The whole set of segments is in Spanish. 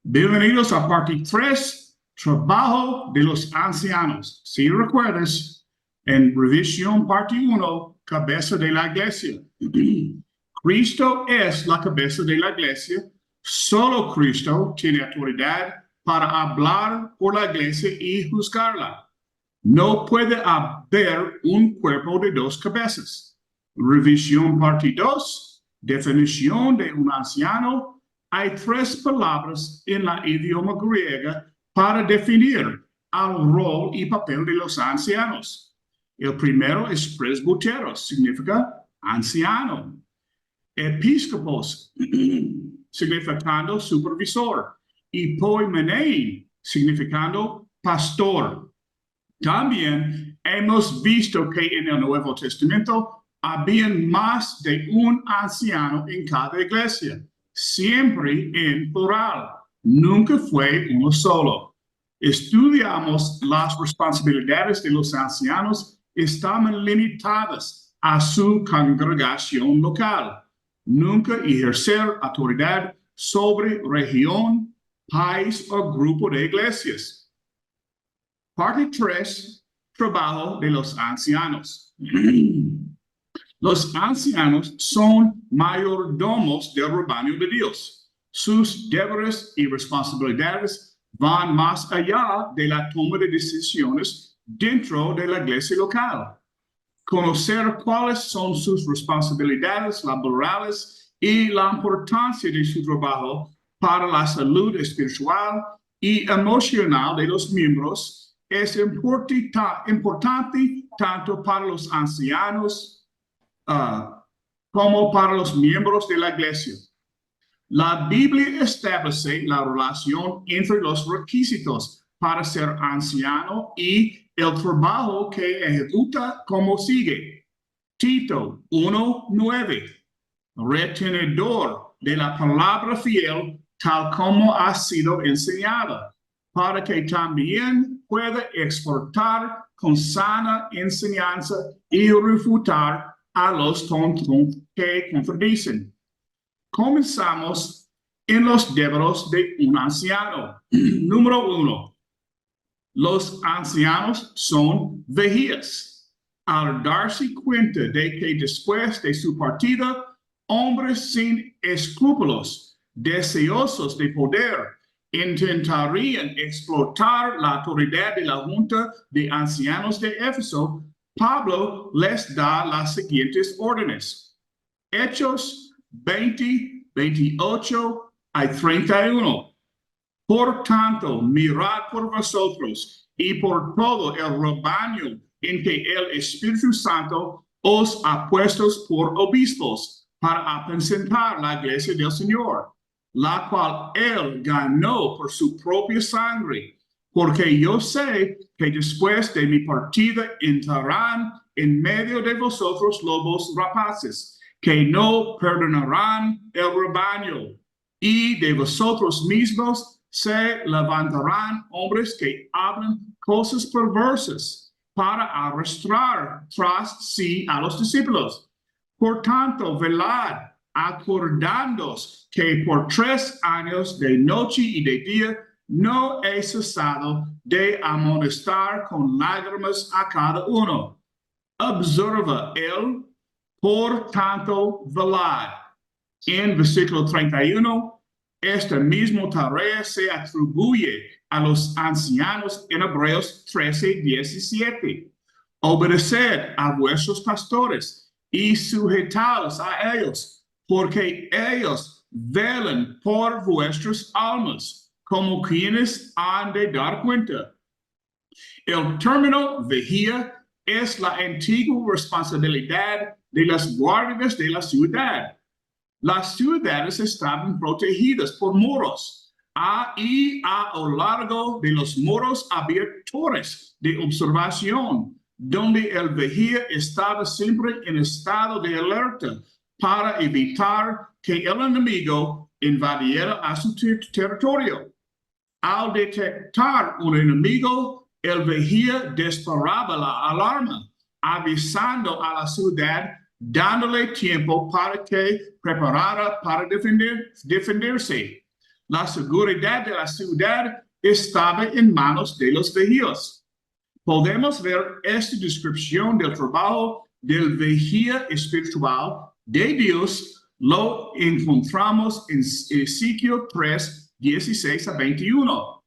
Bienvenidos a parte 3, trabajo de los ancianos. Si recuerdas, en revisión parte 1, cabeza de la iglesia. Cristo es la cabeza de la iglesia. Solo Cristo tiene autoridad para hablar por la iglesia y juzgarla. No puede haber un cuerpo de dos cabezas. Revisión parte 2, definición de un anciano. Hay 3 palabras en la idioma griega para definir el rol y papel de los ancianos. El primero es presbúteros, significa anciano. Episcopos, significando supervisor. Y poimenein, significando pastor. También hemos visto que en el Nuevo Testamento habían más de un anciano en cada iglesia. Siempre en plural, nunca fue uno solo. Estudiamos las responsabilidades de los ancianos, estaban limitadas a su congregación local. Nunca ejercer autoridad sobre región, país o grupo de iglesias. Parte 3, trabajo de los ancianos. Los ancianos son mayordomos del rebaño de Dios. Sus deberes y responsabilidades van más allá de la toma de decisiones dentro de la iglesia local. Conocer cuáles son sus responsabilidades laborales y la importancia de su trabajo para la salud espiritual y emocional de los miembros es importante tanto para los ancianos como para los miembros de la iglesia. La Biblia establece la relación entre los requisitos para ser anciano y el trabajo que ejecuta como sigue. Tito 1:9, retenedor de la palabra fiel tal como ha sido enseñada, para que también pueda exhortar con sana enseñanza y refutar a los tontos que contradicen. Comenzamos en los deberes de un anciano. Número 1. Los ancianos son vigías. Al darse cuenta de que después de su partida, hombres sin escrúpulos, deseosos de poder, intentarían explotar la autoridad de la Junta de Ancianos de Éfeso, Pablo les da las siguientes órdenes. Hechos 20, 28 a 31. Por tanto, mirad por vosotros y por todo el rebaño en que el Espíritu Santo os ha puesto por obispos para apacentar la iglesia del Señor, la cual él ganó por su propia sangre. Porque yo sé que después de mi partida entrarán en medio de vosotros lobos rapaces, que no perdonarán el rebaño. Y de vosotros mismos se levantarán hombres que hablan cosas perversas para arrastrar tras sí a los discípulos. Por tanto, velad, acordándoos que por 3 años de noche y de día no he cesado de amonestar con lágrimas a cada uno. Observa él, por tanto, velad. En versículo 31, esta misma tarea se atribuye a los ancianos en Hebreos 13:17. Obedeced a vuestros pastores y sujetaos a ellos, porque ellos velan por vuestras almas, como quienes han de dar cuenta. El término vigía es la antigua responsabilidad de las guardias de la ciudad. Las ciudades estaban protegidas por muros. Y a lo largo de los muros había torres de observación, donde el vigía estaba siempre en estado de alerta para evitar que el enemigo invadiera a su territorio. Al detectar un enemigo, el vigía disparaba la alarma, avisando a la ciudad, dándole tiempo para que preparara para defenderse. La seguridad de la ciudad estaba en manos de los vigías. Podemos ver esta descripción del trabajo del vigía espiritual de Dios, lo encontramos en Ezequiel 3, 16 a 21.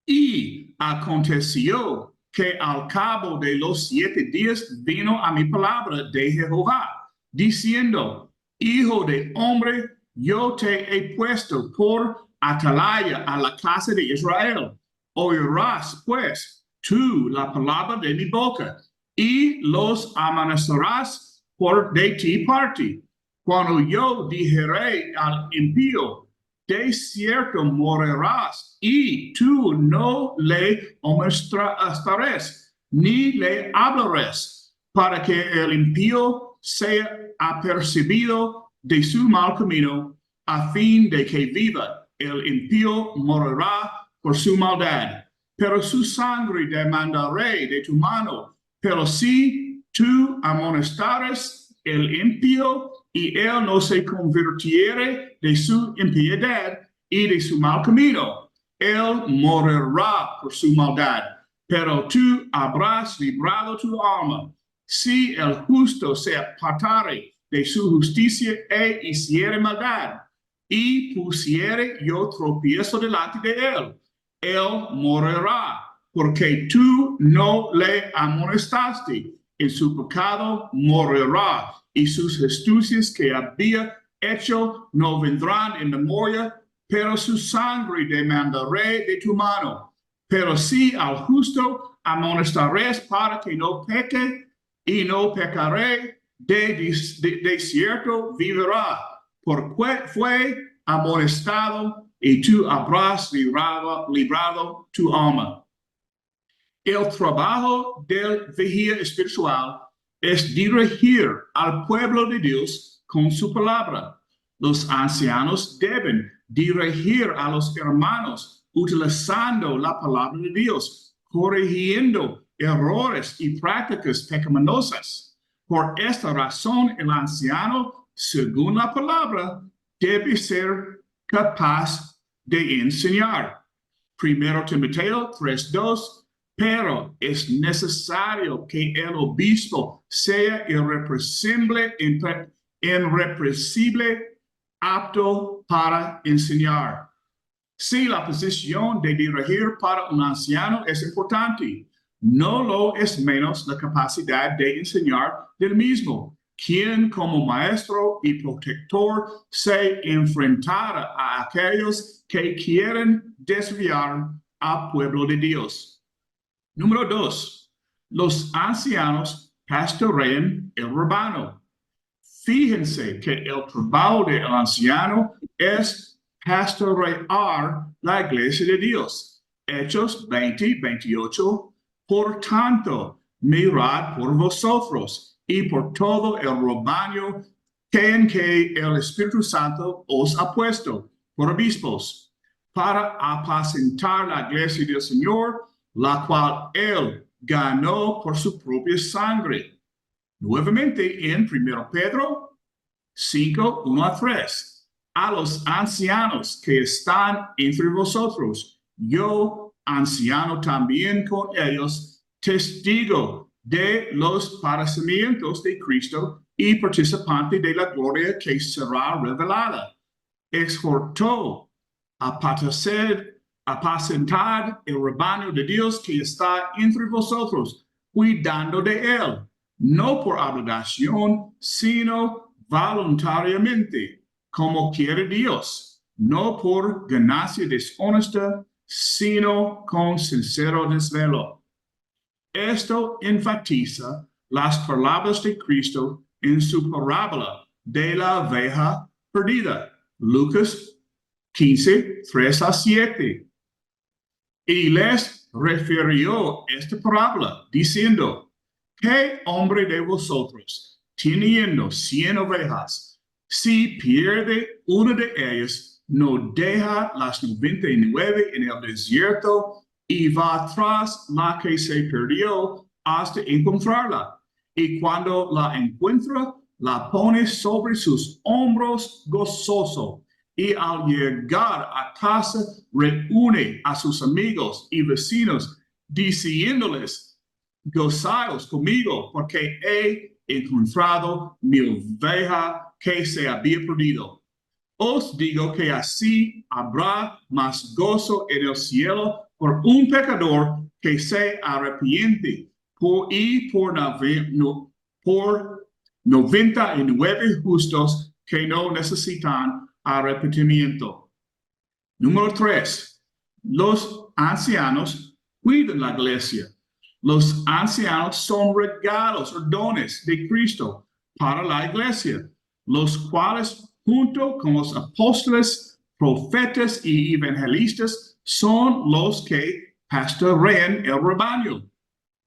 Y aconteció que al cabo de los 7 días vino a mi palabra de Jehová, diciendo, Hijo de hombre, yo te he puesto por atalaya a la casa de Israel. Oirás, pues, tú la palabra de mi boca, y los amonestarás por de ti parte. Cuando yo dijere al impío, de cierto morirás, y tú no le amonestarás, ni le hablarás, para que el impío sea apercibido de su mal camino, a fin de que viva. El impío morirá por su maldad, pero su sangre demandaré de tu mano. Pero si tú amonestares el impío, y él no se convirtiere de su impiedad y de su mal camino, él morirá por su maldad, pero tú habrás librado tu alma. Si el justo se apartare de su justicia e hiciere maldad, y pusiere yo tropiezo delante de él morirá, porque tú no le amonestaste. En su pecado morirá, y sus astucias que había hecho no vendrán en memoria, pero su sangre demandaré de tu mano. Pero si al justo amonestares para que no peque, y no pecaré, de cierto vivirá, porque fue amonestado, y tú habrás librado tu alma. El trabajo del vigía espiritual es dirigir al pueblo de Dios con su palabra. Los ancianos deben dirigir a los hermanos utilizando la palabra de Dios, corrigiendo errores y prácticas pecaminosas. Por esta razón, el anciano, según la palabra, debe ser capaz de enseñar. 1 Timoteo 3:2. Pero es necesario que el obispo sea irrepresible, apto para enseñar. Si la posición de dirigir para un anciano es importante, no lo es menos la capacidad de enseñar del mismo, quien como maestro y protector se enfrentará a aquellos que quieren desviar al pueblo de Dios. Número 2, los ancianos pastorean el rebaño. Fíjense que el trabajo del anciano es pastorear la iglesia de Dios. Hechos 20:28. Por tanto, mirad por vosotros y por todo el rebaño en que el Espíritu Santo os ha puesto por obispos, para apacentar la iglesia del Señor, la cual él ganó por su propia sangre. Nuevamente en 1 Pedro 5:1-3. A los ancianos que están entre vosotros, yo, anciano también con ellos, testigo de los padecimientos de Cristo y participante de la gloria que será revelada. Exhortó a apacentar el rebaño de Dios que está entre vosotros, cuidando de él, no por obligación, sino voluntariamente, como quiere Dios, no por ganancia deshonesta, sino con sincero desvelo. Esto enfatiza las palabras de Cristo en su parábola de la oveja perdida, Lucas 15:3-7. Y les refirió esta parábola, diciendo, ¿qué hombre de vosotros, teniendo 100 ovejas, si pierde una de ellas, no deja las 99 en el desierto y va tras la que se perdió hasta encontrarla? Y cuando la encuentra, la pone sobre sus hombros gozoso. y al llegar a casa reúne a sus amigos y vecinos diciéndoles: gozaos conmigo porque he encontrado mi oveja que se había perdido. Os digo que así habrá más gozo en el cielo por un pecador que se arrepiente por 99 justos que no necesitan arrepentimiento. Número 3. Los ancianos cuidan la iglesia. Los ancianos son regalos o dones de Cristo para la iglesia, los cuales junto con los apóstoles, profetas y evangelistas son los que pastorean el rebaño.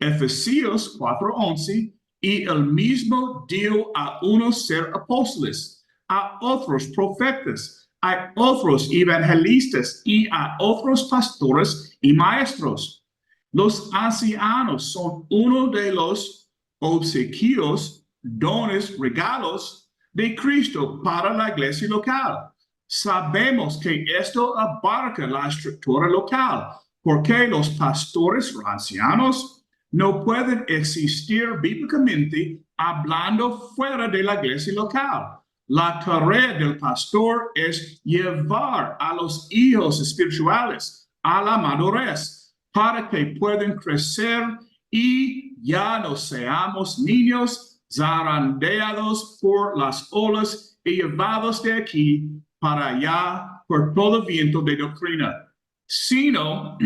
Efesios 4:11, y el mismo dio a unos ser apóstoles, a otros profetas, a otros evangelistas y a otros pastores y maestros. Los ancianos son uno de los obsequios, dones, regalos de Cristo para la iglesia local. Sabemos que esto abarca la estructura local, porque los pastores o ancianos no pueden existir bíblicamente hablando fuera de la iglesia local. La tarea del pastor es llevar a los hijos espirituales a la madurez para que puedan crecer y ya no seamos niños zarandeados por las olas y llevados de aquí para allá por todo viento de doctrina, sino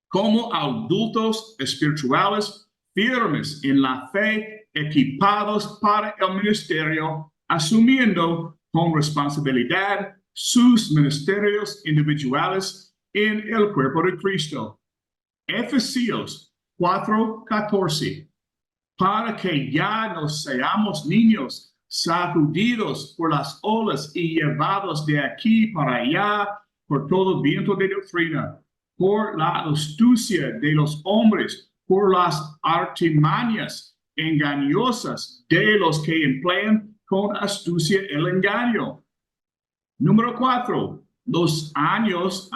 como adultos espirituales firmes en la fe, equipados para el ministerio, asumiendo con responsabilidad sus ministerios individuales en el cuerpo de Cristo. Efesios 4:14. Para que ya no seamos niños sacudidos por las olas y llevados de aquí para allá por todo viento de doctrina, por la astucia de los hombres, por las artimañas engañosas de los que emplean con astucia el engaño. Número 4. Los años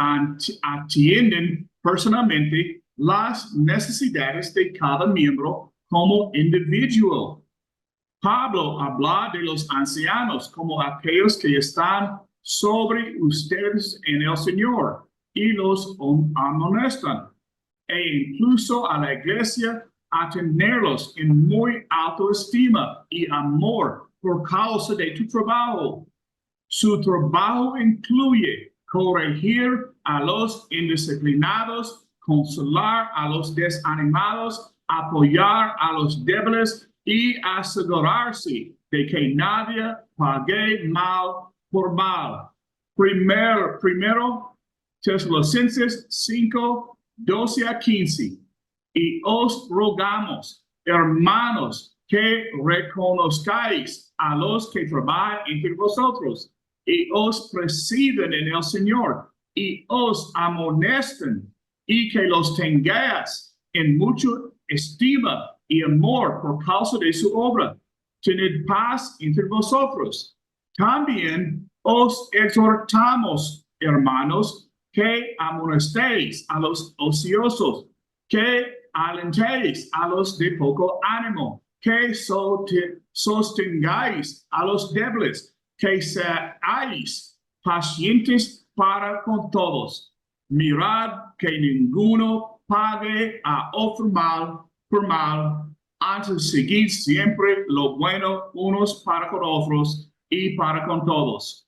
atienden personalmente las necesidades de cada miembro como individuo. Pablo habla de los ancianos como aquellos que están sobre ustedes en el Señor y los amonestan, e incluso a la iglesia a tenerlos en muy alta estima y amor por causa de tu trabajo. Su trabajo incluye corregir a los indisciplinados, consolar a los desanimados, apoyar a los débiles y asegurarse de que nadie pague mal por mal. Primero Tesalonicenses 5:12-15. Y os rogamos, hermanos, que reconozcáis a los que trabajan entre vosotros y os presiden en el Señor y os amonesten, y que los tengáis en mucha estima y amor por causa de su obra. Tened paz entre vosotros. También os exhortamos, hermanos, que amonestéis a los ociosos, que alentéis a los de poco ánimo, que sostengáis a los débiles, que seáis pacientes para con todos. Mirad que ninguno pague a otro mal por mal, antes seguid siempre lo bueno unos para con otros y para con todos.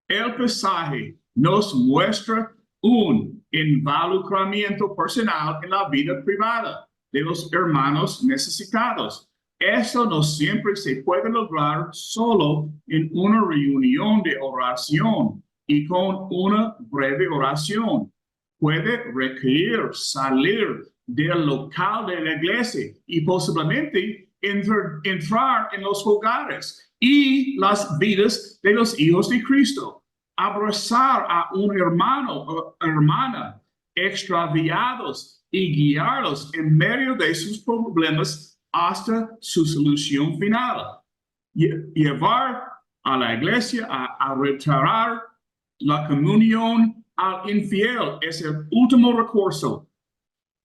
El pasaje nos muestra un involucramiento personal en la vida privada de los hermanos necesitados. Eso no siempre se puede lograr solo en una reunión de oración y con una breve oración. Puede requerir salir del local de la iglesia y posiblemente entrar en los hogares y las vidas de los hijos de Cristo. Abrazar a un hermano o hermana extraviados y guiarlos en medio de sus problemas hasta su solución final. Llevar a la iglesia a retirar la comunión al infiel. Es el último recurso.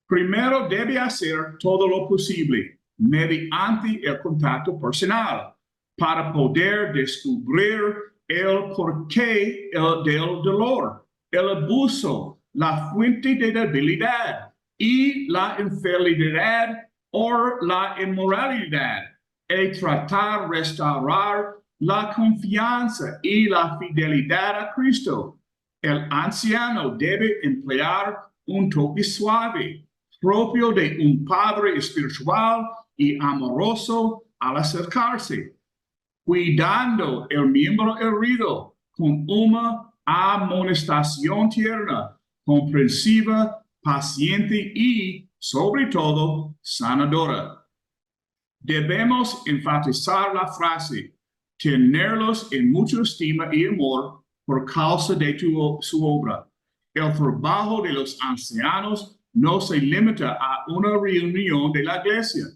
Primero debe hacer todo lo posible mediante el contacto personal para poder descubrir el porqué del dolor, el abuso, la fuente de debilidad y la infidelidad o la inmoralidad, y tratar de restaurar la confianza y la fidelidad a Cristo. El anciano debe emplear un toque suave, propio de un padre espiritual y amoroso al acercarse, cuidando el miembro herido con una amonestación tierna, comprensiva, paciente y, sobre todo, sanadora. Debemos enfatizar la frase, tenerlos en mucha estima y amor por causa de su obra. El trabajo de los ancianos no se limita a una reunión de la iglesia,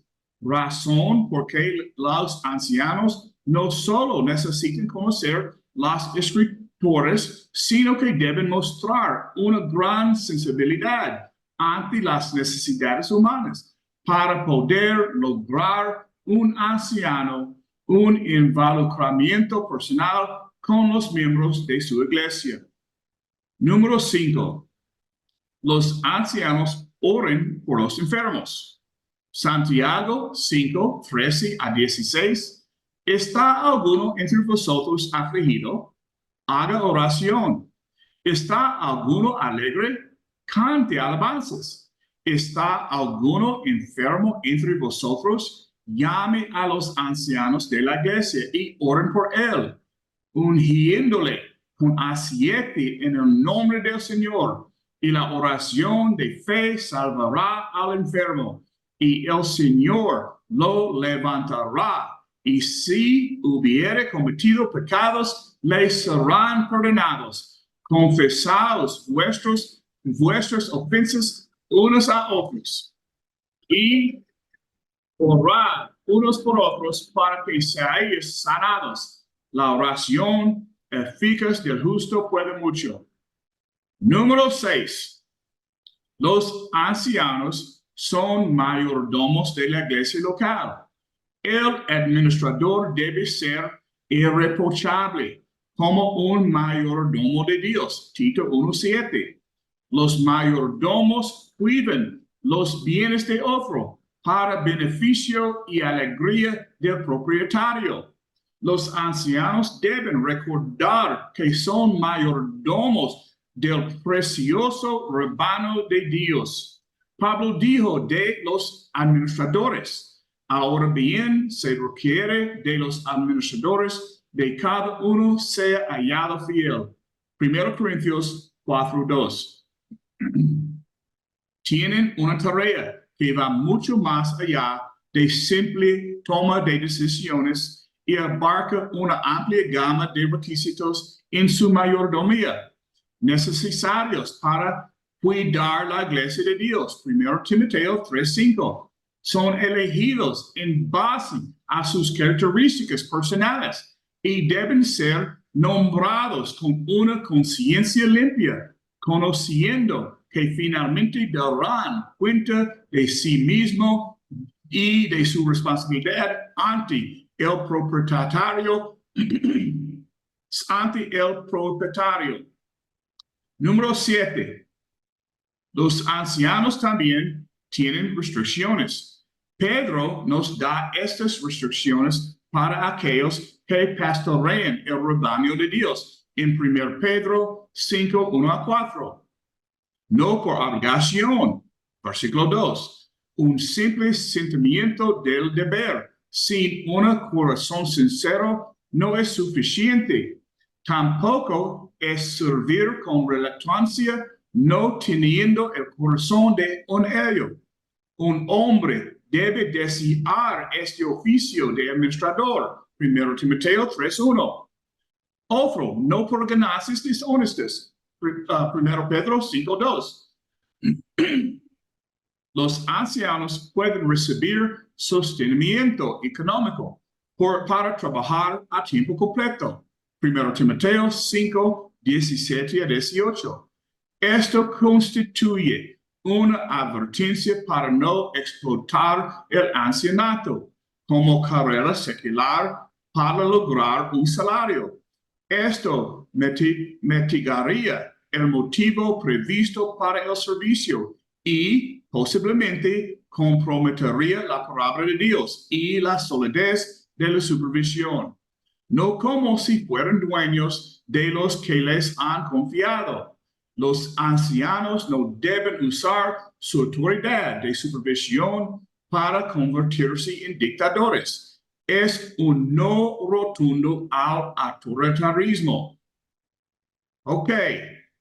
razón porque los ancianos no solo necesitan conocer las escrituras, sino que deben mostrar una gran sensibilidad ante las necesidades humanas para poder lograr un involucramiento personal con los miembros de su iglesia. Número 5. Los ancianos oren por los enfermos. Santiago 5, 13 a 16. ¿Está alguno entre vosotros afligido? Haga oración. ¿Está alguno alegre? Cante alabanzas. ¿Está alguno enfermo entre vosotros? Llame a los ancianos de la iglesia y oren por él, ungiéndole con aceite en el nombre del Señor. Y la oración de fe salvará al enfermo, y el Señor lo levantará. Y si hubiere cometido pecados, le serán perdonados. Confesaos vuestras ofensas unos a otros, y orad unos por otros para que seáis sanados. La oración eficaz del justo puede mucho. Número 6. Los ancianos son mayordomos de la iglesia local. El administrador debe ser irreprochable como un mayordomo de Dios. Tito 1:7. Los mayordomos cuidan los bienes de otro para beneficio y alegría del propietario. Los ancianos deben recordar que son mayordomos del precioso rebaño de Dios. Pablo dijo de los administradores: ahora bien, se requiere de los administradores de cada uno sea hallado fiel. 1 Corintios 4:2. Tienen una tarea que va mucho más allá de simple toma de decisiones y abarca una amplia gama de requisitos en su mayordomía, necesarios para cuidar la iglesia de Dios. 1 Timoteo 3:5. Son elegidos en base a sus características personales y deben ser nombrados con una conciencia limpia, conociendo que finalmente darán cuenta de sí mismo y de su responsabilidad ante el propietario. Número 7. Los ancianos también tienen restricciones. Pedro nos da estas restricciones para aquellos que pastorean el rebaño de Dios en 1 Pedro 5:1-4. No por obligación, versículo 2, un simple sentimiento del deber, sin un corazón sincero, no es suficiente. Tampoco es servir con reluctancia, no teniendo el corazón de un ello. Un hombre debe desear este oficio de administrador, 1 Timoteo 3:1. Otro, no por ganancias deshonestas, 1 Pedro 5:2. Los ancianos pueden recibir sostenimiento económico para trabajar a tiempo completo. 1 Timoteo 5, 17 a 18. Esto constituye una advertencia para no explotar el ancianato como carrera secular para lograr un salario. Esto mitigaría el motivo previsto para el servicio y posiblemente comprometería la palabra de Dios y la solidez de la supervisión. No como si fueran dueños de los que les han confiado. Los ancianos no deben usar su autoridad de supervisión para convertirse en dictadores. Es un no rotundo al autoritarismo. Ok,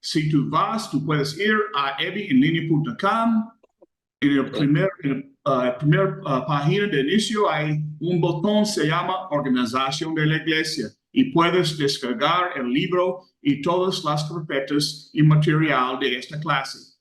si tú vas, tú puedes ir a evienlinea.com. En el primer página de inicio hay un botón, se llama Organización de la Iglesia, y puedes descargar el libro y todas las carpetas y material de esta clase.